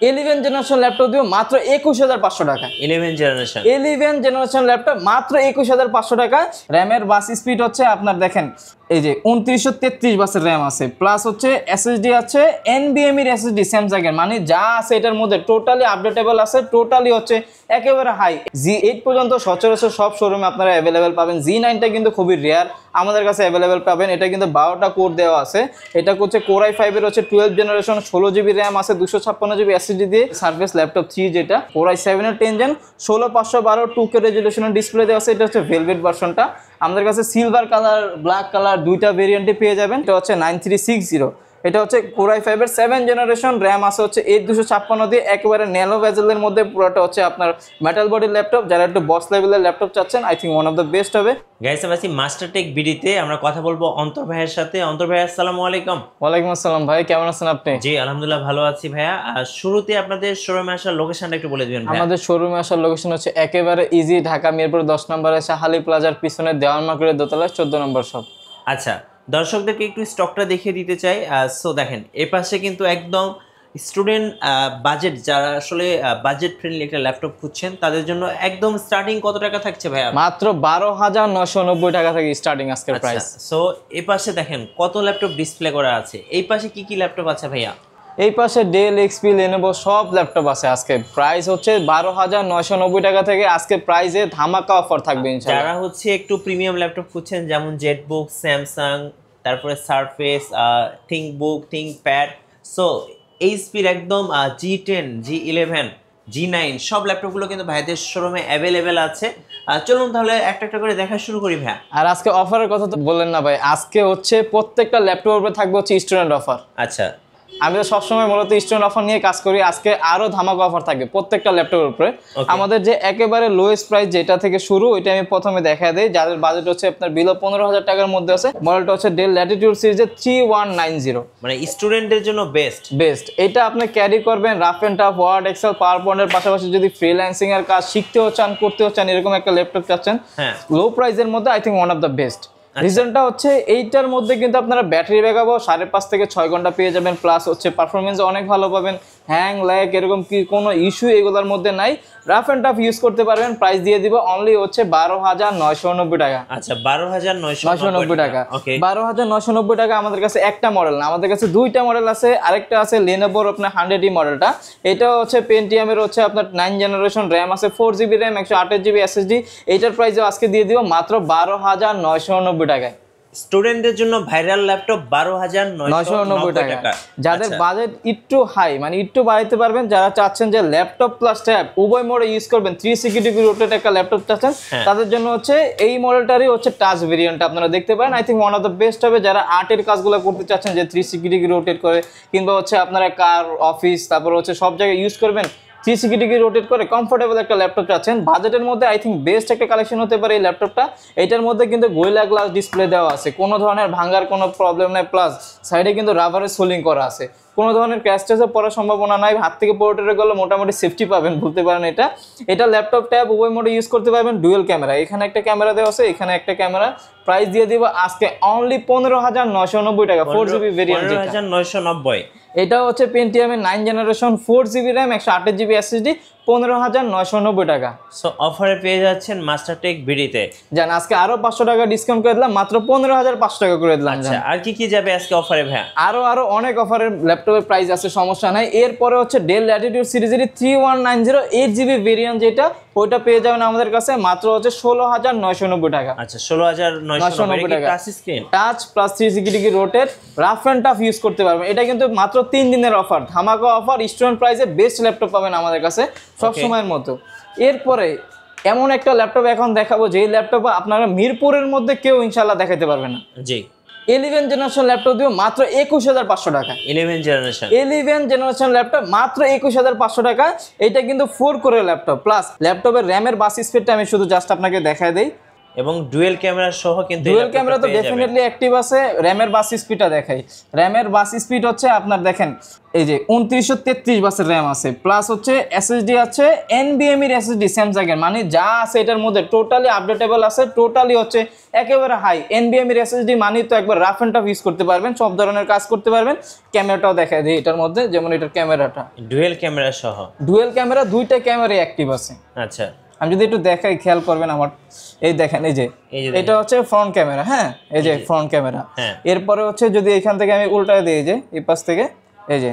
11 generation laptop দিব মাত্র 21500 টাকা। 11 জেনারেশন ল্যাপটপ মাত্র 21500 টাকা। র্যামের বাস স্পিড হচ্ছে আপনার দেখেন এই যে 2933 বাসের র্যাম আছে, প্লাস হচ্ছে এসএসডি আছে এনবিএম এর এসএসডি স্যামসাং এর, মানে যা আছে এটার মধ্যে টোটালি আপডেটেবল আছে, টোটালি হচ্ছে একেবারে হাই। G8 পর্যন্ত সচরাচর সব শোরুমে আপনারা অ্যাভেলেবেল পাবেন। G9টা কিন্তু খুবই রেয়ার, আমাদের কাছে অ্যাভেলেবেল পাবেন। এটা কিন্তু 12টা কোর দেওয়া আছে। এটা হচ্ছে কোর i5 এর হচ্ছে 12 জেনারেশন, 16GB র্যাম আছে, 256GB এসএসডি দিয়ে। সার্ফেস ল্যাপটপ 3 যেটা কোর i7 এর 10 জেন, 16512 2K রেজোলিউশনের ডিসপ্লে দেওয়া আছে। এটা হচ্ছে ভেলভেট ভার্সনটা। আমাদের কাছে সিলভার কালার, ব্ল্যাক কালার দুইটা ভেরিয়েন্টে পেয়ে যাবেন। এটা হচ্ছে 9360। এটা হচ্ছে কোর i5 এর 7 জেনারেশন, র্যাম আছে হচ্ছে 8256 দিয়ে, একেবারে ন্যানো ভেজেলের মধ্যে। পুরোটা হচ্ছে আপনার মেটাল বডি ল্যাপটপ। যারা একটু বস লেভেলের ল্যাপটপ চাচ্ছেন, I think one of the best হবে। গাইস আমি আছি মাস্টারটেক বিডিতে, আমরা কথা বলবো অন্তর ভাইয়ের সাথে। অন্তর ভাই আসসালামু আলাইকুম। ওয়ালাইকুম আসসালাম ভাই, কেমন আছেন আপনি? জি আলহামদুলিল্লাহ ভালো আছি ভাইয়া। আর শুরুতে আপনাদের শোরুমে আসার লোকেশনটা একটু বলে দিবেন ভাই। আমাদের শোরুমে আসার লোকেশন হচ্ছে একেবারে ইজি, ঢাকা মিরপুর 10 নম্বরে শাহালি প্লাজার পিছনে দেওয়ান মার্কেটের দোতলায় 14 নম্বর শপ। আচ্ছা, দর্শকদেরকে একটু স্টকটা দেখিয়ে দিতে চাই। সো দেখেন এই পাশে কিন্তু একদম স্টুডেন্ট বাজেট, যারা আসলে বাজেট ফ্রেন্ডলি একটা ল্যাপটপ খুঁজছেন তাদের জন্য একদম স্টার্টিং কত টাকা থাকছে ভাইয়া? মাত্র 12990 টাকা থেকে স্টার্টিং আজকের প্রাইস। সো এই পাশে দেখেন কত ল্যাপটপ ডিসপ্লে করা আছে। এই পাশে কি কি ল্যাপটপ আছে ভাইয়া? এই পাশে ডেল, এক্সপি, লেনোভো সব ল্যাপটপ আছে। আজকে প্রাইস হচ্ছে 12990 টাকা থেকে। আজকে প্রাইসে ধামাকা অফার থাকবে ইনশাআল্লাহ। যারা হচ্ছে একটু প্রিমিয়াম ল্যাপটপ খুঁজছেন, যেমন জেটবুক, স্যামসাং, তারপরে সারফেস, থিংকবুক, থিংকপ্যাড, সো এইচপির একদম G10, G11, G9 সব ল্যাপটপগুলো কিন্তু ভাইদের শোরুমে অ্যাভেলেবেল আছে। চলুন তাহলে একটা একটা করে দেখা শুরু করি ভাইয়া। আর আজকে অফারের কথা তো বললেন না ভাই, আজকে হচ্ছে প্রত্যেকটা ল্যাপটপের উপরে থাকবে হচ্ছে স্টুডেন্ট অফার। আচ্ছা, আমি তো সবসময় মূলত স্টুডেন্ট অফার নিয়ে কাজ করি। আজকে আরো ধামাকা অফার থাকবে প্রত্যেকটা ল্যাপটপের উপরে। আমাদের যে একেবারে লোয়েস্ট প্রাইস যেটা থেকে শুরু, ওইটা আমি প্রথমে দেখা দেই। যাদের বাজেট হচ্ছে আপনার বিলো 15000 টাকার মধ্যে আছে, মডেলটা হচ্ছে ডেল ল্যাটিটিউড সিরিজের 3190, মানে স্টুডেন্টদের জন্য বেস্ট। এটা আপনি ক্যারি করবেন rough and tough Word, Excel, Power পয়েন্টের পাশাপাশি যদি ফ্রিল্যান্সিং এর কাজ শিখতেও চান, করতেও চান, এরকম একটা ল্যাপটপ চাচ্ছেন লো প্রাইসের মধ্যে, I think one of the best. রিজনটা হচ্ছে এইটার মধ্যে কিন্তু আপনারা ব্যাটারি ব্যাকআপও 5.5 থেকে 6 ঘন্টা পেয়ে যাবেন, প্লাস হচ্ছে পারফরমেন্স অনেক ভালো পাবেন। হ্যাং ল্যাগ এরকম কি কোনো ইস্যু এগুলোর মধ্যে নাই। রাফ এন্ড টাফ ইউজ করতে পারবেন। প্রাইস দিয়ে দিব অনলি হচ্ছে 12990 টাকা। আচ্ছা, 12990 টাকা। 12990 টাকা। আমাদের কাছে একটা মডেল না, আমাদের কাছে দুইটা মডেল আছে। আরেকটা আছে লেনোভোর আপনার 100E মডেলটা। এটা হচ্ছে পেন্টিয়ামের হচ্ছে আপনার 9 জেনারেশন, র্যাম আছে 4GB র্যাম, 128GB এসএসডি। এইটার প্রাইসও আজকে দিয়ে দিব মাত্র 12990 টাকায়। স্টুডেন্টদের জন্য ভাইরাল ল্যাপটপ 12990 টাকা। যাদের বাজেট একটু হাই, মানে একটু বাড়াইতে পারবেন, যারা চাচ্ছেন যে ল্যাপটপ প্লাস ট্যাব উভয় মোডে ইউজ করবেন, 360 ডিগ্রি রোটেট একটা ল্যাপটপ চাচ্ছেন, তাদের জন্য হচ্ছে এই মডেলটারই হচ্ছে টাচ ভেরিয়েন্ট আপনারা দেখতে পারেন। I think one of the best হবে। যারা আর্টের কাজগুলো করতে চাচ্ছেন যে 360 ডিগ্রি রোটেট করে, কিংবা হচ্ছে আপনারা কার, অফিস, তারপর হচ্ছে সব জায়গায় ইউজ করবেন, 360 ডিগ্রি রোটেট করে কমফোর্টেবল একটা ল্যাপটপ চাচ্ছেন, বাজেটের মধ্যে আই থিঙ্ক বেস্ট একটা কালেকশন হতে পারে এই ল্যাপটপটা। এটার মধ্যে কিন্তু গোরিলা গ্লাস ডিসপ্লে দেওয়া আছে, কোনো ধরনের ভাঙার কোনো প্রবলেম নাই, প্লাস সাইডে কিন্তু রাবারের সোলিং করা আছে, কোনো ধরনের ক্র্যাশ ট্যাশে পড়ার সম্ভাবনা নাই। হাত থেকে পোর্ট্রেটে গেলে মোটামুটি সেফটি পাবেন বলতে পারেন। এটা ল্যাপটপ ট্যাব উভয় মোডে ইউজ করতে পারবেন। ডুয়েল ক্যামেরা, এখানে একটা ক্যামেরা দেওয়া আছে, এখানে একটা ক্যামেরা। প্রাইস দিয়ে দিব আজকে অনলি 15990 টাকা, 4GB ভেরিয়েন্ট, 15990। এটা হচ্ছে পেন্টিয়ামের 9 generation, 4GB RAM, 128GB SSD, 15990 টাকা। সো অফারে পেয়ে যাচ্ছেন মাস্টারটেক বিডিতে। জান আজকে আরো 500 টাকা ডিসকাউন্ট করে দিলাম, মাত্র 15500 টাকা করে দিলাম। আচ্ছা, আর কি কি যাবে আজকে অফারে ভাই? আরো অনেক অফারের ল্যাপটপের প্রাইস আছে, সমস্যা নাই। এরপরে হচ্ছে ডেল ল্যাটিটিউড সিরিজের 3190 8GB ভেরিয়েন্ট, যেটা ওইটা পেয়ে যাবেন আমাদের কাছে মাত্র হচ্ছে 16990 টাকা। আচ্ছা, 16990 টাকা। Touch screen, touch plus 360 degree rotate, rough and tough use করতে পারবেন। এটা কিন্তু মাত্র 3 দিনের অফার, ধামাকা অফার। স্টুডেন্ট প্রাইসে বেস্ট ল্যাপটপ পাবেন আমাদের কাছে সব সময়ের মতো। এরপরে এমন একটা ল্যাপটপ এখন দেখাবো, যে ল্যাপটপ আপনারা মিরপুরের মধ্যে কেউ ইনশাআল্লাহ দেখাতে পারবে না। জি, 11 জেনারেশন ল্যাপটপ দিব মাত্র 21500 টাকা। 11 জেনারেশন ল্যাপটপ মাত্র 21500 টাকা। এটা কিন্তু 4 কোরের ল্যাপটপ, প্লাস ল্যাপটপের র্যামের বাস স্পিডটা আমি শুধু জাস্ট আপনাকে দেখায় দেই। এবং ডুয়েল ক্যামেরা সহ কিন্তু ডুয়েল ক্যামেরা তো ডেফিনেটলি অ্যাক্টিভ আছে। র্যামের বাস স্পিডটা দেখাই, র্যামের বাস স্পিড হচ্ছে আপনার দেখেন এই যে 2933 বাসের র্যাম আছে, প্লাস হচ্ছে এসএসডি আছে এনবিএম এর এসএসডি স্যামসাং এর, মানে যা আছে এটার মধ্যে টোটালি আপডেটেবল আছে, টোটালি হচ্ছে একেবারে হাই এনবিএম এর এসএসডি, মানে তো একবার রাফ এন্ড টাফ ইউজ করতে পারবেন, সব ধরনের কাজ করতে পারবেন। ক্যামেরাটাও দেখাই দিই এটার মধ্যে, যেমন এটার ক্যামেরাটা ডুয়েল ক্যামেরা সহ, ডুয়েল ক্যামেরা দুইটা ক্যামেরাই অ্যাক্টিভ আছে। আচ্ছা আমি যদি একটু দেখাই খেয়াল করবেন আমার, এই দেখেন এই যে এটা হচ্ছে ফ্রন্ট ক্যামেরা, হ্যাঁ এই যে ফ্রন্ট ক্যামেরা। এরপরে হচ্ছে যদি এখান থেকে আমি উল্টায় দিই, যে এই পাশ থেকে এই যে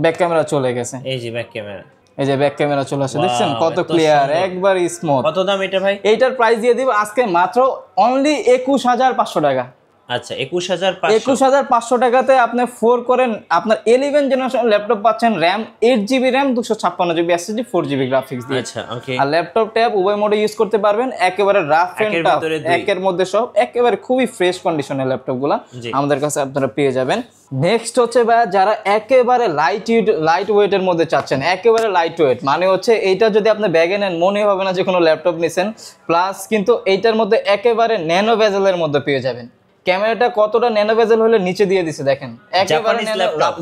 ব্যাক ক্যামেরা চলে গেছে, এই যে ব্যাক ক্যামেরা, এই যে ব্যাক ক্যামেরা চলে আসে, দেখছেন কত ক্লিয়ার, একবার স্মুথ। কত দাম এটা ভাই? এইটার প্রাইস দিয়ে দিব আজকে মাত্র অনলি 21500 টাকা। আচ্ছা 21500, 21500 টাকাতে আপনি 4 করেন আপনার 11 জেনারেশন ল্যাপটপ পাচ্ছেন, RAM 8GB RAM 256GB SSD 4GB graphics দিয়ে। আচ্ছা ওকে। আর ল্যাপটপ ট্যাব উভয় মোডে ইউজ করতে পারবেন, একেবারে রাফ এন্ড টাফ, একের মধ্যে সব, একেবারে খুবই ফ্রেশ কন্ডিশনের ল্যাপটপগুলো আমাদের কাছে আপনারা পেয়ে যাবেন। নেক্সট হচ্ছে ভাই যারা একেবারে লাইট ওয়েটের মধ্যে চাচ্ছেন, একেবারে লাইট ওয়েট মানে হচ্ছে এইটা যদি আপনি ব্যাগে নেন মনে হবে না যে কোনো ল্যাপটপ নিছেন, প্লাস কিন্তু এইটার মধ্যে একেবারে ন্যানো বেজেলের মধ্যে পেয়ে যাবেন। ক্যামেরাটা কতটা ন্যানো বেজেল হলে নিচে দিয়ে দিছে দেখেন, একেবারে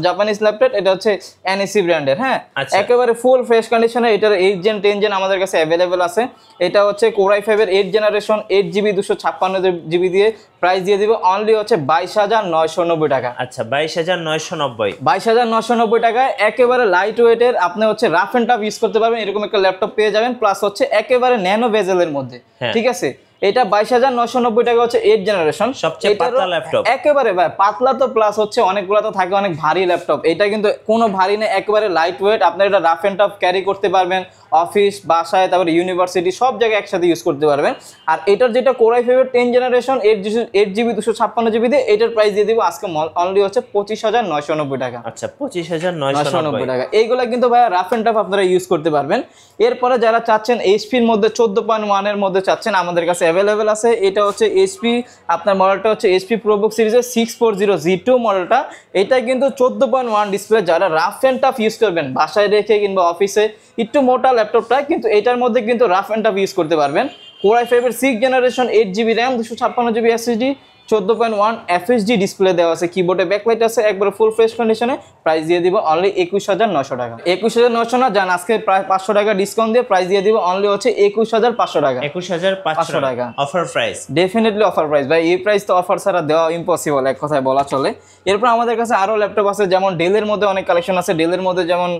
জাপানিজ ল্যাপটপ, এটা হচ্ছে এনএসি ব্র্যান্ডের, হ্যাঁ একেবারে ফুল ফ্রেশ কন্ডিশনে। এটার 8 জেন 10 জেন আমাদের কাছে অ্যাভেলেবেল আছে। এটা হচ্ছে Core i5 এর 8 জেনারেশন 8GB 256GB দিয়ে প্রাইস দিয়ে দিব অনলি হচ্ছে 22990 টাকা। আচ্ছা 22990, 22990 টাকায় একেবারে লাইট ওয়েটের আপনি হচ্ছে রাফ এন্ড টাফ ইউজ করতে পারবেন, এরকম একটা ল্যাপটপ পেয়ে যাবেন, প্লাস হচ্ছে একেবারে ন্যানো বেজেলের মধ্যে, ঠিক আছে। এটা 22990 টাকা হচ্ছে 8 জেনারেশন, সবচেয়ে পাতলা ল্যাপটপ, একেবারে ভাই পাতলা তো, প্লাস হচ্ছে অনেকগুলো তো থাকে অনেক ভারী ল্যাপটপ, এটা কিন্তু কোনো ভারী না, একেবারে লাইট ওয়েট, আপনারা এটা রাফ এন্ড টাফ ক্যারি করতে পারবেন, অফিস বাসায় তারপরে ইউনিভার্সিটি সব জায়গায় একসাথে ইউজ করতে পারবেন। আর এটার যেটা Core i5 এর 10 জেনারেশন 8GB 256GB দিয়ে এটার প্রাইস দিয়ে দিব আজকে অনলি হচ্ছে 25990 টাকা। আচ্ছা 25990 টাকা। এইগুলা কিন্তু ভাই রাফ এন্ড টাফ আপনারা ইউজ করতে পারবেন। এরপরে যারা চাচ্ছেন HP এর মধ্যে 14.1 এর মধ্যে চাচ্ছেন, আমাদের কাছে অ্যাভেলেবেল আছে। এটা হচ্ছে HP, আপনার মডেলটা হচ্ছে HP ProBook সিরিজের 640G2 মডেলটা। এটা কিন্তু 14.1 ডিসপ্লে, যারা রাফ এন্ড টাফ ইউজ করবেন বাসায় রেখে কিংবা অফিসে, একটু মোটা ল্যাপটপটা কিন্তু এটার মধ্যে কিন্তু রাফ এন্ড টাফ ইউজ করতে পারবেন। Core i5 এর 6 generation 8GB RAM 256GB SSD 14.1 FHD display দেওয়া আছে, কিবোর্ডে ব্যাকলাইট আছে, একবারে ফুল ফ্রেশ কন্ডিশনে। প্রাইস দিয়ে দিব অনলি 21900 টাকা। 21900 না জান, আজকে প্রায় 500 টাকা ডিসকাউন্ট দিয়ে প্রাইস দিয়ে দিব অনলি হচ্ছে 21500 টাকা। 21500 টাকা offer price, definitely offer price ভাই, এই প্রাইস তো অফার ছাড়া দেওয়া ইম্পসিবল, এক কথায় বলা চলে। এরপর আমাদের কাছে আরো ল্যাপটপ আছে, যেমন ডেলের মধ্যে অনেক কালেকশন আছে। ডেলের মধ্যে যেমন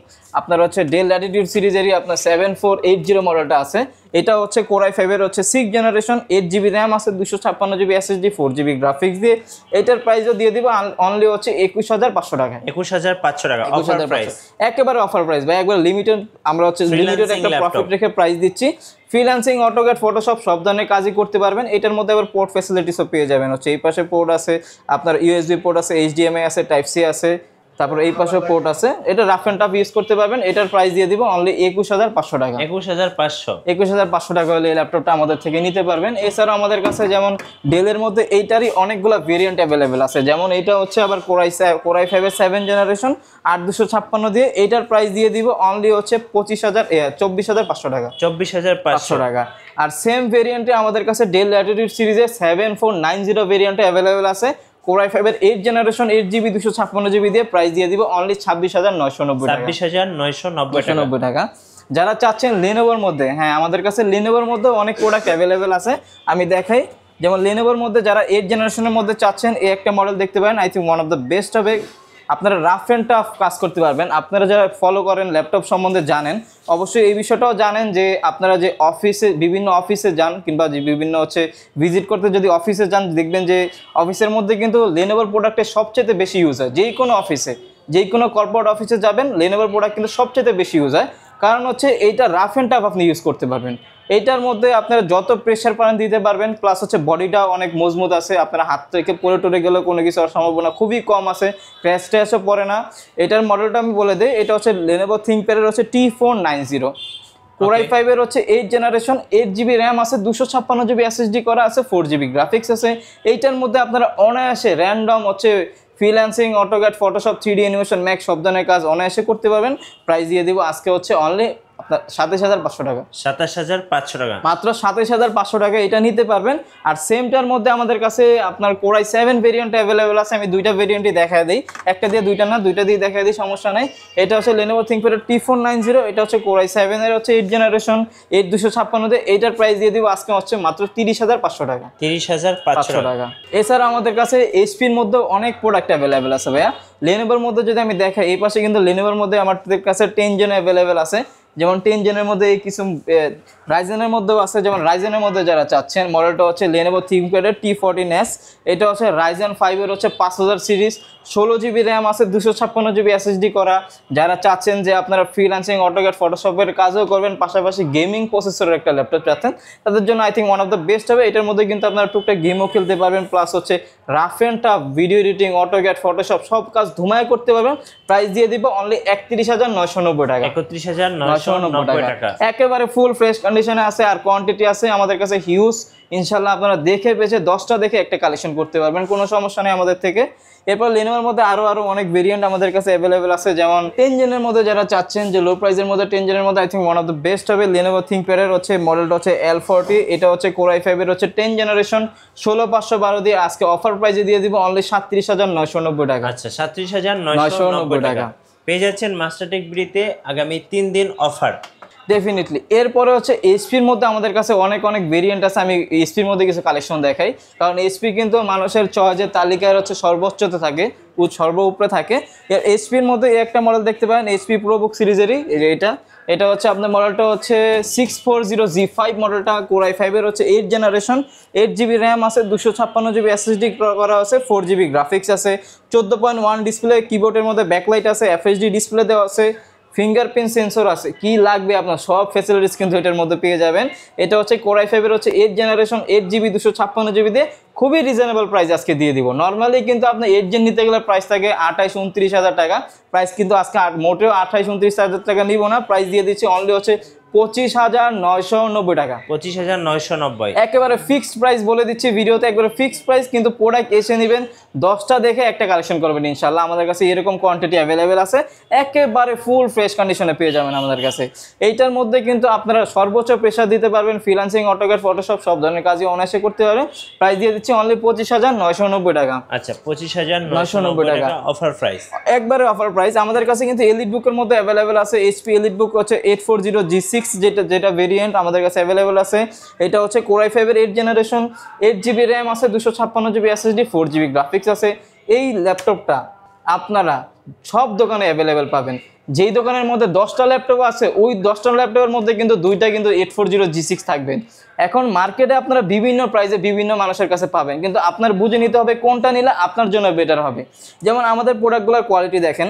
আপনার হচ্ছে ডেল ল্যাটিটিউড সিরিজেরই আপনার 7480 মডেলটা আছে। এটা হচ্ছে Core i5 এর হচ্ছে 6 জেনারেশন 8GB র্যাম আছে 256GB এসএসডি 4GB গ্রাফিক্স দিয়ে। এটার প্রাইসও দিয়ে দিব অনলি হচ্ছে 21500 টাকা। 21500 টাকা অফার প্রাইস, একেবারে অফার প্রাইস ভাই, একবার লিমিটেড, আমরা হচ্ছে লিমিটেড একটা প্রফিট রেখে প্রাইস দিচ্ছি। ফ্রিল্যান্সিং, অটোক্যাড, ফটোশপ সব ধরনের কাজই করতে পারবেন। এটার মধ্যে আবার পোর্ট ফ্যাসিলিটিসও পেয়ে যাবেন, হচ্ছে এই পাশে পোর্ট আছে, আপনার ইউএসবি পোর্ট আছে, HDMI আছে, টাইপ সি আছে, তারপর এই পাশে পোর্ট আছে। এটা রাফ এন্ড টাফ ইউজ করতে পারবেন। এটার প্রাইস দিয়ে দিব অনলি 21500 টাকা। 21500 টাকা হলে এই ল্যাপটপটা আমাদের থেকে নিতে পারবেন। এছাড়াও আমাদের কাছে যেমন ডেলের মধ্যে এইটারই অনেকগুলো ভেরিয়েন্ট অ্যাভেলেবেল আছে, যেমন এটা হচ্ছে আবার Core i5 এর 7 জেনারেশন 8256 দিয়ে। এইটার প্রাইস দিয়ে দিব অনলি হচ্ছে 24500 টাকা। 24500 টাকা। আর সেম ভেরিয়েন্টে আমাদের কাছে ডেল ল্যাটিটিউড সিরিজের 7490 ভেরিয়েন্টে অ্যাভেলেবেল আছে। Core i5 এর 8 জেনারেশন 8GB 256GB দিয়ে প্রাইস দিয়ে দিব অনলি 26990 টাকা। 26990 টাকা। যারা চাচ্ছেন Lenovoর মধ্যে, হ্যাঁ আমাদের কাছে Lenovoর মধ্যে অনেক প্রোডাক্ট অ্যাভেলেবেল আছে, আমি দেখাই। যেমন Lenovoর মধ্যে যারা 8 জেনারেশনের মধ্যে চাচ্ছেন, এই একটা মডেল দেখতে পারেন, I think one of the best হবে। আপনারা রাফ এন্ড টাফ কাজ করতে পারবেন। আপনারা যারা ফলো করেন, ল্যাপটপ সম্বন্ধে জানেন, অবশ্যই এই বিষয়টাও জানেন যে আপনারা যে অফিসে, বিভিন্ন অফিসে যান কিংবা যে বিভিন্ন হচ্ছে ভিজিট করতে যদি অফিসে যান, দেখবেন যে অফিসের মধ্যে কিন্তু Lenovoর প্রোডাক্টের সবচেয়ে বেশি ইউজ হয়। যেই কোনো অফিসে, যেই কোনো কর্পোরেট অফিসে যাবেন, Lenovoর প্রোডাক্ট কিন্তু সবচেয়ে বেশি ইউজ হয়। কারণ হচ্ছে এইটা রাফ এন্ড টাফ আপনি ইউজ করতে পারবেন। এইটার মধ্যে আপনারা যত প্রেশার পারেন দিতে পারবেন, প্লাস হচ্ছে বডিটা অনেক মজবুত আছে, আপনারা হাত থেকে পড়ে টরে গেলেও কোনো কিছু হওয়ার সম্ভাবনা খুবই কম আছে, ক্র্যাশ ট্র্যাশও পড়ে না। এটার মডেলটা আমি বলে দিই, এটা হচ্ছে Lenovo ThinkPad এর হচ্ছে T490। Core i5 এর হচ্ছে 8 জেনারেশন 8GB র্যাম আছে, 256GB এসএসডি করা আছে, 4GB গ্রাফিক্স আছে। এইটার মধ্যে আপনারা অনায়াসে র্যান্ডম হচ্ছে freelancing, AutoCAD, Photoshop, 3D animation, max সব ধরনের কাজ অনায়াসে করতে পারবেন। প্রাইস দিয়ে দিব আজকে হচ্ছে অনলি 27,500 টাকা, 27,500 টাকা, মাত্র 27,500 টাকা এটা নিতে পারবেন। আর সেমটার মধ্যে আমাদের কাছে আপনার Core i7 ভেরিয়েন্ট অ্যাভেলেবেল আছে। আমি দুইটা ভেরিয়েন্টই দেখায় দিই, একটা দিয়ে দুইটা না, দুইটা দিয়ে দেখায় দিই, সমস্যা নাই। এটা হচ্ছে Lenovo ThinkPad T490, এটা হচ্ছে Core i7 এর হচ্ছে 8th জেনারেশন 8256 দিয়ে। এইটার প্রাইস দিয়ে দিব আজকে হচ্ছে মাত্র 30,500 টাকা, 30,500 টাকা। এছাড়া আমাদের কাছে এইচপির মধ্যে অনেক প্রোডাক্ট অ্যাভেলেবেল আছে ভাইয়া। লেনোভোর মধ্যে যদি আমি দেখাই, এই পাশে কিন্তু লেনোভোর মধ্যে আমাদের কাছে 10 জেন অ্যাভেলেবেল আছে। যেমন 10 জেনের মধ্যে কিছু রাইজেনের মধ্যেও আছে। যেমন রাইজেনের মধ্যে যারা চাচ্ছেন, মডেলটা হচ্ছে Lenovo ThinkPad T14s, এটা হচ্ছে Ryzen 5 এর হচ্ছে 5000 সিরিজ, 16GB র্যাম আছে, 256GB SSD করা। যারা চাচ্ছেন যে আপনারা ফ্রিল্যান্সিং, অটোক্যাড, ফটোশপের কাজও করবেন, পাশাপাশি গেমিং প্রসেসরের একটা ল্যাপটপ চাচ্ছেন, তাদের জন্য I think one of the best হবে। এটার মধ্যে কিন্তু আপনারা টুকটাক গেমও খেলতে পারবেন, প্লাস হচ্ছে rough and tough video editing, AutoCAD, Photoshop সব কাজ ধুমায় করতে পারবেন। প্রাইস দিয়ে দিব অনলি 31,990 টাকা, 31,990 টাকা। একেবারে ফুল ফ্রেশ কন্ডিশনে আছে আর কোয়ান্টিটি আছে আমাদের কাছে হিউজ। ইনশাল্লাহ আপনারা দেখে পেয়েছে 10টা দেখে একটা কালেকশন করতে পারবেন, কোনো সমস্যা নেই আমাদের থেকে। এরপর Lenovoর মধ্যে আরো অনেক ভেরিয়েন্ট আমাদের কাছে অ্যাভেলেবেল আছে। যেমন 10 জেনের মধ্যে যারা চাচ্ছেন যে লো প্রাইসের মধ্যে 10 জেনের মধ্যে I think one of the best হবে Lenovo ThinkPad এর হচ্ছে মডেলটা হচ্ছে L40, এটা হচ্ছে Core i5 এর হচ্ছে 10 জেনারেশন 16512 দিয়ে আজকে অফার প্রাইসে দিয়ে দিব অনলি 37,990 টাকা। আচ্ছা, 37,990 টাকা পেয়ে যাচ্ছেন মাস্টারটেক বিডিতে আগামী 3 দিন অফার। ডেফিনেটলি। এরপরে হচ্ছে এইচপির মধ্যে আমাদের কাছে অনেক ভেরিয়েন্ট আছে। আমি এইচপির মধ্যে কিছু কালেকশন দেখাই, কারণ এইচপি কিন্তু মানুষের চয়েসের তালিকায় হচ্ছে সর্বোচ্চতে থাকে, সর্ব উপরে থাকে। এর এইচপির মধ্যে একটা মডেল দেখতে পারেন, এইচপি প্রোবুক সিরিজেরই এটা হচ্ছে আপনার মডেলটা হচ্ছে 640G5 মডেলটা, Core i5 এর হচ্ছে 8th জেনারেশন, 8GB র্যাম আছে, 256GB SSD করা আছে, 4GB গ্রাফিক্স আছে, 14.1 ডিসপ্লে, কিবোর্ডের মধ্যে ব্যাকলাইট আছে, FHD ডিসপ্লে দেওয়া আছে, ফিঙ্গারপ্রিন্ট সেন্সর আছে। কি লাগবে আপনার সব ফ্যাসিলিটিস কিন্তু এটার মধ্যে পেয়ে যাবেন। এটা হচ্ছে Core i5 এর হচ্ছে 8th জেনারেশন, 8GB 256GB দিয়ে খুবই রিজনেবল প্রাইস আজকে দিয়ে দিব। নর্মালি কিন্তু আপনার 8 জেন নিতে গেলে প্রাইস থাকে 28-29 হাজার টাকা, প্রাইস কিন্তু আজকে মোটেও 28-29 হাজার টাকা নিব না, প্রাইস দিয়ে দিচ্ছি অনলি হচ্ছে 25,990 টাকা, 25,990 একেবারে ফিক্সড প্রাইস বলে দিচ্ছি ভিডিওতে, একবারে ফিক্সড প্রাইস। কিন্তু প্রোডাক্ট এসে নেবেন 10টা দেখে একটা কালেকশন করবেন ইনশাল্লাহ। আমাদের কাছে এরকম কোয়ান্টিটি অ্যাভেলেবেল আছে, একেবারে ফুল ফ্রেশ কন্ডিশনে পেয়ে যাবেন আমাদের কাছে। এইটার মধ্যে কিন্তু আপনারা সর্বোচ্চ প্রেশার দিতে পারবেন, ফ্রিল্যান্সিং, অটোক্যাড, ফটোশপ সব ধরনের কাজই অনায়াসে করতে পারবেন। প্রাইস দিয়ে দিচ্ছি অনলি 25,990 টাকা। আচ্ছা, 25,990 টাকা অফার প্রাইস, একবারে অফার প্রাইস। আমাদের কাছে কিন্তু এলিট বুকের মধ্যে অ্যাভেলেবেল আছে। এইচপি এলিট বুক হচ্ছে 840G6 যেটা ভেরিয়েন্ট আমাদের কাছে অ্যাভেলেবেল আছে। এটা হচ্ছে Core i5 এর 8th জেনারেশন, 8GB র্যাম আছে, 256GB SSD, 4GB গ্রাফিক্স আছে। এই ল্যাপটপটা আপনারা সব দোকানে অ্যাভেলেবেল পাবেন। যেই দোকানের মধ্যে 10টা ল্যাপটপ আছে, ওই 10টা ল্যাপটপের মধ্যে কিন্তু দুইটা কিন্তু 840G6 থাকবেন। এখন মার্কেটে আপনারা বিভিন্ন প্রাইসে বিভিন্ন মানুষের কাছে পাবেন, কিন্তু আপনার বুঝে নিতে হবে কোনটা নিলে আপনার জন্য বেটার হবে। যেমন আমাদের প্রোডাক্টগুলোর কোয়ালিটি দেখেন,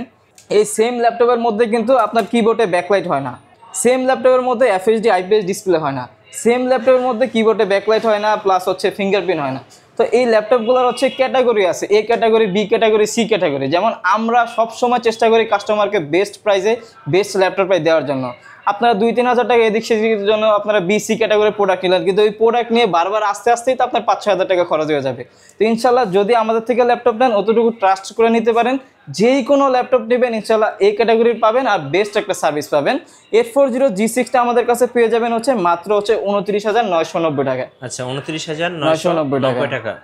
এই সেম ল্যাপটপের মধ্যে কিন্তু আপনার কিবোর্ডে ব্যাকলাইট হয় না, সেম ল্যাপটপের মধ্যে FHD IPS ডিসপ্লে হয় না, সেম ল্যাপটপের মধ্যে কিবোর্ডে ব্যাকলাইট হয় না, প্লাস হচ্ছে ফিঙ্গারপ্রিন্ট হয় না। তো এই ল্যাপটপগুলোর হচ্ছে ক্যাটাগরি আছে, A category, B category, C category. যেমন আমরা সবসময় চেষ্টা করি কাস্টমারকে বেস্ট প্রাইসে বেস্ট ল্যাপটপ দেওয়ার জন্য। আপনারা 2-3 হাজার টাকা এদিক সেদিকের জন্য আপনারা BC ক্যাটাগরি প্রোডাক্ট নিলেন, কিন্তু ওই প্রোডাক্ট নিয়ে বারবার আস্তেই তো আপনার 5-6 হাজার টাকা খরচ হয়ে যাবে। তো ইনশাল্লাহ যদি আমাদের থেকে ল্যাপটপ নেন, অতটুকু ট্রাস্ট করে নিতে পারেন। যেই কোনো ল্যাপটপ নেবেন ইনশাল্লাহ এই ক্যাটাগরির পাবেন আর বেস্ট একটা সার্ভিস পাবেন। 840G6টা আমাদের কাছে পেয়ে যাবেন হচ্ছে মাত্র হচ্ছে 29,990 টাকা। আচ্ছা, 29,990 টাকা।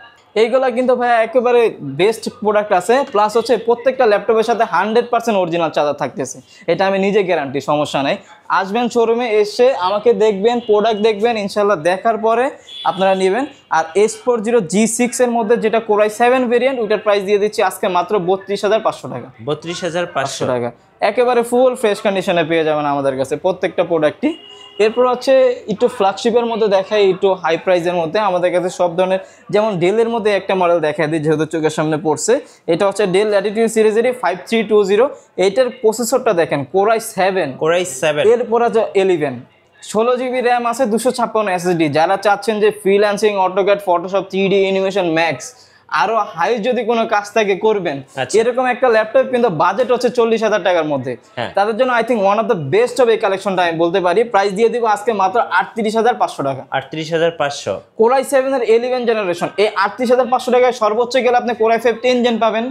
এইগুলা কিন্তু ভাই একেবারে বেস্ট প্রোডাক্ট আছে, প্লাস হচ্ছে প্রত্যেকটা ল্যাপটপের সাথে 100% অরিজিনাল চার্জার থাকতেছে, এটা আমি নিজে গ্যারান্টি, সমস্যা নেই। আসবেন শোরুমে, এসে আমাকে দেখবেন, প্রোডাক্ট দেখবেন, ইনশাল্লাহ দেখার পরে আপনারা নেবেন। আর S40G6 এর মধ্যে যেটা Core i7 ভেরিয়েন্ট, ওইটার প্রাইস দিয়ে দিচ্ছি আজকে মাত্র 32,500 টাকা, 32,500 টাকা। একেবারে ফুল ফ্রেশ কন্ডিশনে পেয়ে যাবেন আমাদের কাছে প্রত্যেকটা প্রোডাক্টই। এরপর হচ্ছে একটু ফ্ল্যাগশিপের মধ্যে দেখাই, একটু হাই প্রাইসের মধ্যে আমাদের কাছে সব ধরনের, যেমন ডেলের মধ্যে একটা মডেল দেখাই দিই যেহেতু চোখের সামনে পড়ছে। এটা হচ্ছে ডেল ল্যাটিটিউড সিরিজেরই 5320। এইটার প্রসেসরটা দেখেন Core i7, এরপর আছে 11, 16GB র্যাম আছে, 256 SSD। যারা চাচ্ছেন যে freelancing, AutoCAD, Photoshop, 3D animation, max আরো হাই যদি কোনো কাজ থাকে করবেন, এরকম একটা ল্যাপটপ কিন্তু বাজেট হচ্ছে 40,000 টাকার মধ্যে, তাদের জন্য I think one of the best হবে এই কালেকশনটা আমি বলতে পারি। প্রাইস দিয়ে দিব আজকে মাত্র 38,500 টাকা, 38,500। Core i7 এর 11 জেনারেশন, এই 38,500 টাকায় সর্বোচ্চ গেলে আপনি Core i5 10 জেন পাবেন,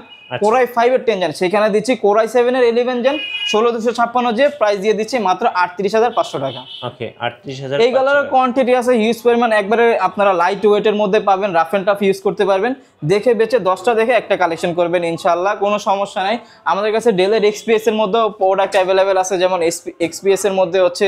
কোরাই 5 এর 10 জেন, সেখানে দিচ্ছি কোরাই 7 এর 11 জেন 16256 যে প্রাইস দিয়ে দিচ্ছি মাত্র 38500 টাকা। ওকে 38000। এই কালারের কোয়ান্টিটি আছে হিউজ পরিমাণ, একবারে আপনারা লাইট ওয়েটের মধ্যে পাবেন, রাফ এন্ড টাফ ইউজ করতে পারবেন। দেখে বেচে 10টা দেখে একটা কালেকশন করবেন ইনশাআল্লাহ, কোনো সমস্যা নাই। আমাদের কাছে ডেলের এক্সপিএস এর মধ্যেও প্রোডাক্ট অ্যাভেলেবেল আছে, যেমন এক্সপিএস এর মধ্যে হচ্ছে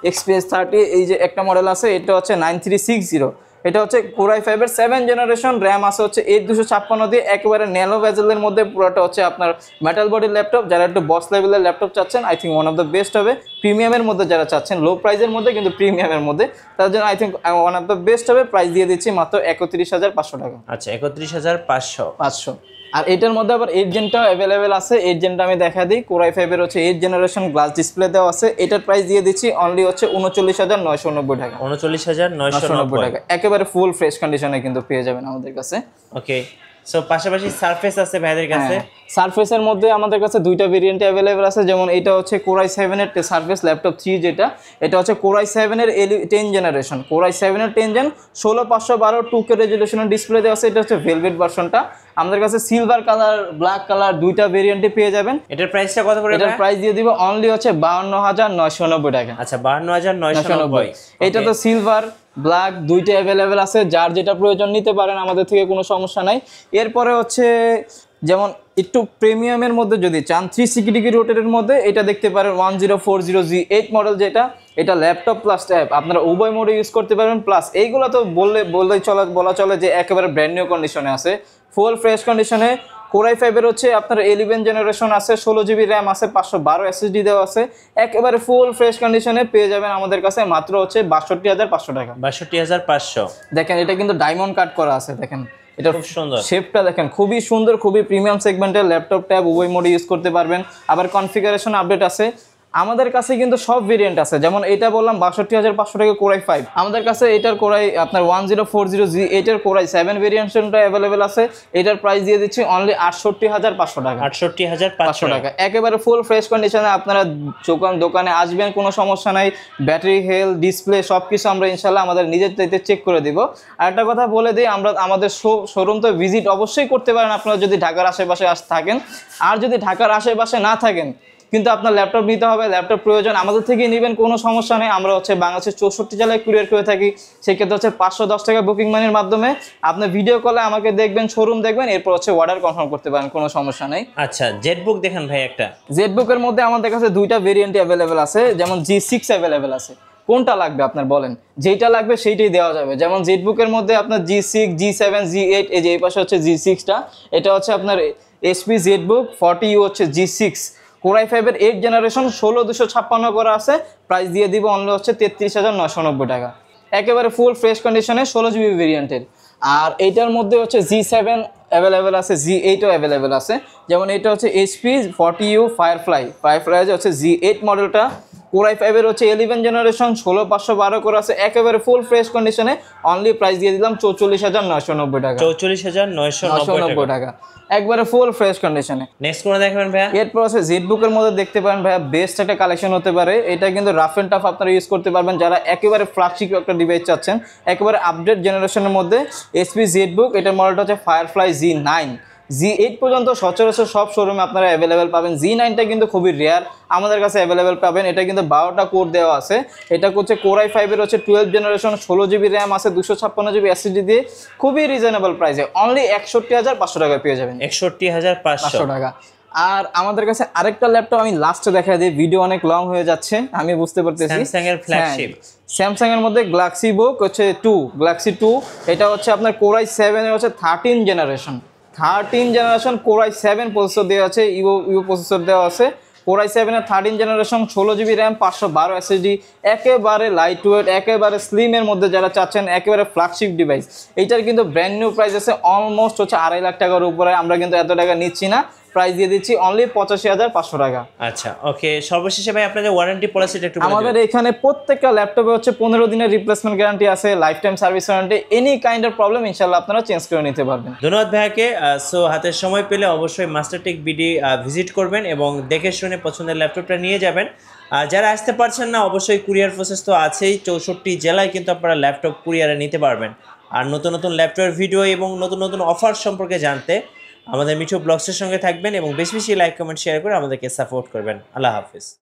এক্সপিএস 30, এই যে একটা মডেল আছে এটা হচ্ছে 9360, এটা হচ্ছে কোরাই 5 এর 7 জেনারেশন, র্যাম আছে হচ্ছে 8256 দিয়ে, একেবারে ন্যানো ভেজেলের মধ্যে, পুরোটা হচ্ছে আপনার মেটাল বডির ল্যাপটপ। যারা একটু বস লেভেলের ল্যাপটপ চাচ্ছেন I think one of the best হবে। প্রিমিয়ামের মধ্যে যারা চাচ্ছেন, লো প্রাইসের মধ্যে কিন্তু প্রিমিয়ামের মধ্যে, তার জন্য I think one of the best হবে। প্রাইস দিয়ে দিচ্ছি মাত্র 31500 টাকা। আচ্ছা 31500। আর এটার মধ্যে আবার 8 জেনটাও অ্যাভেলেবেল আছে। 8 জেনটা আমি দেখা দিই, কোরাই 5 এর হচ্ছে 8 জেনারেশন গ্লাস ডিসপ্লে দেওয়া আছে। এটার প্রাইস দিয়ে দিচ্ছি অনলি হচ্ছে 39990 টাকা। 39990 টাকা, একেবারে ফুল ফ্রেশ কন্ডিশনে কিন্তু পেয়ে যাবেন আমাদের কাছে। ওকে, সো পাশাপাশি সারফেস আছে ভাইদের কাছে। সারফেসের মধ্যে আমাদের কাছে দুইটা ভেরিয়েন্ট অ্যাভেলেবেল আছে, যেমন এটা হচ্ছে কোরাই 7 এর সারফেস ল্যাপটপ 3 যেটা, এটা হচ্ছে কোরাই 7 এর 10 জেনারেশন, কোরাই 7 এর 10 জেন 16512 2K রেজোলিউশনের ডিসপ্লে দেওয়া আছে। এটা হচ্ছে ভেলভেট ভার্সনটা। আমাদের কাছে সিলভার কালার, ব্ল্যাক কালার দুইটা ভেরিয়েন্টে পেয়ে যাবেন। এটার প্রাইসটা কত পড়বে? এটার প্রাইস দিয়ে দিব অনলি হচ্ছে 52990 টাকা। আচ্ছা 52990। এটা তো সিলভার ব্ল্যাক দুইটা অ্যাভেলেবেল আছে, যার যেটা প্রয়োজন নিতে পারেন আমাদের থেকে, কোনো সমস্যা নাই। এরপরে হচ্ছে যেমন একটু প্রিমিয়ামের মধ্যে যদি চান 360 ডিগ্রি রোটেটের মধ্যে, এটা দেখতে পারেন 1040G8 মডেল, যেটা এটা ল্যাপটপ প্লাস ট্যাব আপনারা উভয় মোডে ইউজ করতে পারবেন। প্লাস এইগুলো তো বলা চলে যে একেবারে ব্র্যান্ড নিউ কন্ডিশনে আছে, ফুল ফ্রেশ কন্ডিশনে। কোরাই 5 এর হচ্ছে আপনার 11 জেনারেশন আছে, 16GB র্যাম আছে, 512 SSD দেওয়া আছে, একেবারে ফুল ফ্রেশ কন্ডিশনে পেয়ে যাবেন আমাদের কাছে মাত্র হচ্ছে 62500 টাকা। 62500। দেখেন এটা কিন্তু ডায়মন্ড কাট করা আছে, দেখেন এটা খুব সুন্দর, শেপটা দেখেন খুবই সুন্দর, খুবই প্রিমিয়াম সেগমেন্টের ল্যাপটপ ট্যাব উভয় মোডে ইউজ করতে পারবেন। আবার কনফিগারেশন আপডেট আছে আমাদের কাছে, কিন্তু সব ভেরিয়েন্ট আছে। যেমন এটা বললাম 62500 টাকা কোরাই 5, আমাদের কাছে এটার কোরাই আপনার 1040G8 এর কোরাই 7 ভেরিয়েন্টটা অ্যাভেলেবেল আছে। এটার প্রাইস দিয়ে দিচ্ছি অনলি 68500 টাকা। 68500 টাকা, একেবারে ফুল ফ্রেশ কন্ডিশনে আপনারা দোকানে আসবেন, কোনো সমস্যা নাই। ব্যাটারি হেলথ, ডিসপ্লে সবকিছু আমরা ইনশাল্লাহ আমাদের নিজের চাইতে চেক করে দিব। আর একটা কথা বলে দিই, আমরা আমাদের শোরুম তো ভিজিট অবশ্যই করতে পারেন আপনারা যদি ঢাকার আশেপাশে থাকেন। আর যদি ঢাকার আশেপাশে না থাকেন কিন্তু আপনার ল্যাপটপ নিতে হবে, ল্যাপটপ প্রয়োজন, আমাদের থেকে নেবেন, কোনো সমস্যা নেই। আমরা হচ্ছে বাংলাদেশের 64 জেলায় কুরিয়ার করে থাকি। সেক্ষেত্রে হচ্ছে 510 টাকা বুকিং মানির মাধ্যমে আপনি ভিডিও কলে আমাকে দেখবেন, শোরুম দেখবেন, এরপর হচ্ছে অর্ডার কনফার্ম করতে পারেন, কোনো সমস্যা নেই। আচ্ছা জেটবুক দেখেন ভাই, একটা জেটবুকের মধ্যে আমাদের কাছে দুইটা ভেরিয়েন্ট অ্যাভেলেবেল আছে, যেমন G6 অ্যাভেলেবেল আছে। কোনটা লাগবে আপনার বলেন, যেটা লাগবে সেইটাই দেওয়া যাবে। যেমন জেটবুকের মধ্যে আপনার G6, G7, G8, এই যে এই পাশে হচ্ছে G6টা, এটা হচ্ছে আপনার HP জেটবুক 40U হচ্ছে G6 কোরাই 5 এর 8 জেনারেশন 16256 করা আছে। প্রাইস দিয়ে দিব অনলি হচ্ছে 33990 টাকা, একেবারে ফুল ফ্রেশ কন্ডিশনে 16GB ভেরিয়েন্টের। আর এইটার মধ্যে হচ্ছে G7 অ্যাভেলেবেল আছে, G8ও অ্যাভেলেবেল আছে। যেমন এটা হচ্ছে HP 40U ফায়ারফ্লাই হচ্ছে G8 মডেলটা, কোরাই 5 এর হচ্ছে 11 জেনারেশন 16512 করে আছে, একেবারে ফুল ফ্রেশ কন্ডিশনে। অনলি প্রাইস দিয়ে দিলাম 44990 টাকা। 44990 টাকা, একবারে ফুল ফ্রেশ কন্ডিশনে। নেক্সট কোন দেখবেন ভাইয়া? এরপর আছে জেটবুকের মধ্যে দেখতে পারেন ভাইয়া, বেস্ট একটা কালেকশন হতে পারে। এটা কিন্তু রাফ এন্ড টাফ আপনারা ইউজ করতে পারবেন, যারা একেবারে ফ্ল্যাগশিপ একটা ডিভাইস চাচ্ছেন, একেবারে আপডেট জেনারেশনের মধ্যে HP জেটবুক। এটার মডেলটা হচ্ছে ফায়ারফ্লাই G9। G8 পর্যন্ত সচরাচর সব শোরুমে আপনারা অ্যাভেলেবেল পাবেন, G9টা কিন্তু খুবই রেয়ার, আমাদের কাছে অ্যাভেলেবেল পাবেন। এটা কিন্তু 12টা কোর দেওয়া আছে। এটা হচ্ছে কোরাই 5 এর হচ্ছে 12 জেনারেশন, 16GB র্যাম আছে, 256GB SSD দিয়ে, খুবই রিজনেবল প্রাইসে অনলি 61500 টাকা পেয়ে যাবেন। 61500 টাকা। আর আমাদের কাছে আরেকটা ল্যাপটপ আমি লাস্টে দেখা দিই, ভিডিও অনেক লং হয়ে যাচ্ছে আমি বুঝতে পারতেছি। স্যামসাং এর ফ্ল্যাগশিপ, স্যামসাং এর মধ্যে গ্যালাক্সি বুক হচ্ছে 2, গ্যালাক্সি 2। এটা হচ্ছে আপনার কোরাই 7 এর হচ্ছে 13 জেনারেশন কোরাই 7 প্রসেসর দেওয়া আছে, ইউ প্রসেসর দেওয়া আছে। কোরাই 7 এর 13 জেনারেশন 16GB র্যাম 512 SSD, একেবারে লাইট ওয়েট, একেবারে স্লিমের মধ্যে যারা চাচ্ছেন, একেবারে ফ্ল্যাগশিপ ডিভাইস। এইটার কিন্তু ব্র্যান্ড নিউ প্রাইস আছে অলমোস্ট হচ্ছে 2.5 লাখ টাকার উপরে। আমরা কিন্তু এত টাকা নিচ্ছি না, প্রাইস দিয়ে দিচ্ছি অনলি 85500 টাকা। আচ্ছা ওকে, সর্বশেষে ভাই আপনাদের ওয়ারেন্টি পলিসিটা একটু বলে দিন। আমাদের এখানে প্রত্যেকটা ল্যাপটপে হচ্ছে 15 দিনের রিপ্লেসমেন্ট গ্যারান্টি আছে, life time service warranty, any kind of problem ইনশাআল্লাহ আপনারা চেঞ্জ করে নিতে পারবেন। ধন্যবাদ ভাইয়াকে। সো হাতের সময় পেলে অবশ্যই মাস্টারটেক বিডি ভিজিট করবেন এবং দেখে শুনে পছন্দের ল্যাপটপটা নিয়ে যাবেন। যারা আসতে পারছেন না, অবশ্যই কুরিয়ার প্রসেস তো আছেই, 64 জেলায় কিন্তু আপনারা ল্যাপটপ কুরিয়ারে নিতে পারবেন। আর নতুন নতুন ল্যাপটপের ভিডিও এবং নতুন নতুন অফার সম্পর্কে জানতে আমাদের মিঠু ব্লগসের সঙ্গে থাকবেন এবং বেশি বেশি লাইক কমেন্ট শেয়ার করে আমাদেরকে সাপোর্ট করবেন। আল্লাহ হাফিজ।